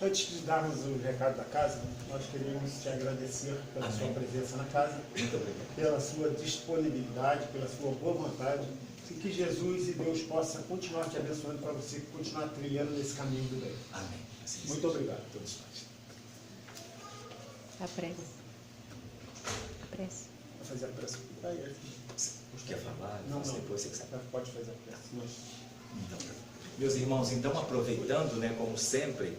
Speaker 2: Antes de darmos o recado da casa, nós queríamos te agradecer pela
Speaker 1: Amém.
Speaker 2: sua presença na casa,
Speaker 1: Muito obrigado.
Speaker 2: pela sua disponibilidade, pela sua boa vontade, e que Jesus e Deus possa continuar te abençoando para você continuar trilhando nesse caminho do bem.
Speaker 1: Amém. Assim
Speaker 2: Muito
Speaker 1: seja.
Speaker 2: obrigado.
Speaker 1: Todos nós.
Speaker 3: A prece. A prece.
Speaker 2: Vou fazer a prece.
Speaker 1: Quer falar?
Speaker 2: Não,
Speaker 1: Mas
Speaker 2: não.
Speaker 1: depois você que sabe.
Speaker 2: Pode fazer a prece.
Speaker 1: Então, meus irmãos, então aproveitando, né, como sempre,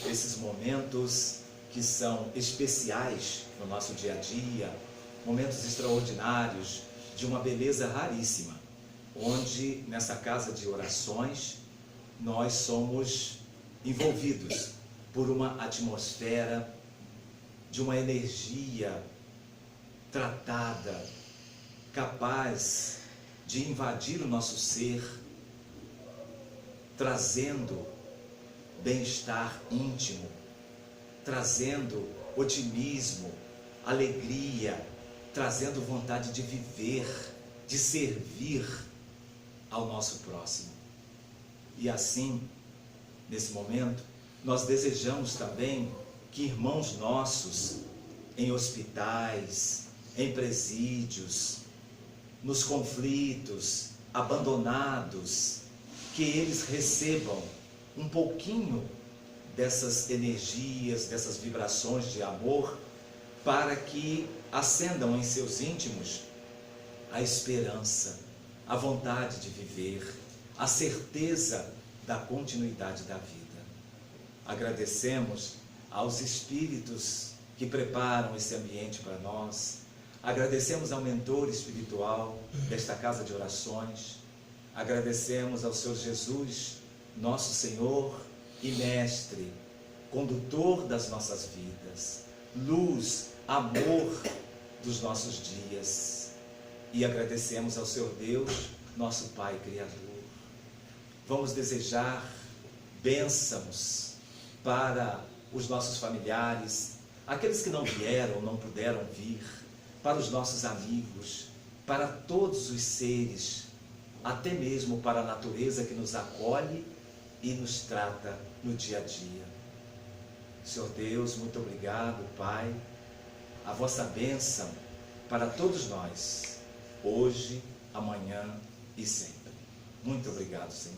Speaker 1: esses momentos que são especiais no nosso dia a dia, momentos extraordinários, de uma beleza raríssima, onde nessa casa de orações nós somos envolvidos por uma atmosfera de uma energia tratada, capaz de invadir o nosso ser, trazendo bem-estar íntimo, trazendo otimismo, alegria, trazendo vontade de viver, de servir ao nosso próximo. E assim, nesse momento, nós desejamos também que irmãos nossos em hospitais, em presídios, nos conflitos, abandonados, que eles recebam um pouquinho dessas energias, dessas vibrações de amor, para que acendam em seus íntimos a esperança, a vontade de viver, a certeza da continuidade da vida. Agradecemos aos espíritos que preparam esse ambiente para nós, agradecemos ao mentor espiritual desta casa de orações, agradecemos ao Senhor Jesus, nosso Senhor e Mestre, condutor das nossas vidas, luz, amor dos nossos dias. E agradecemos ao Senhor Deus, nosso Pai Criador. Vamos desejar bênçãos para os nossos familiares, aqueles que não vieram, não puderam vir, para os nossos amigos, para todos os seres, até mesmo para a natureza que nos acolhe e nos trata no dia a dia. Senhor Deus, muito obrigado, Pai, a vossa bênção para todos nós, hoje, amanhã e sempre. Muito obrigado, Senhor.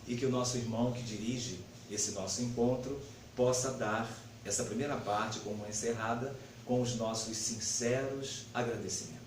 Speaker 1: E que o nosso irmão que dirige esse nosso encontro possa dar essa primeira parte como encerrada com os nossos sinceros agradecimentos.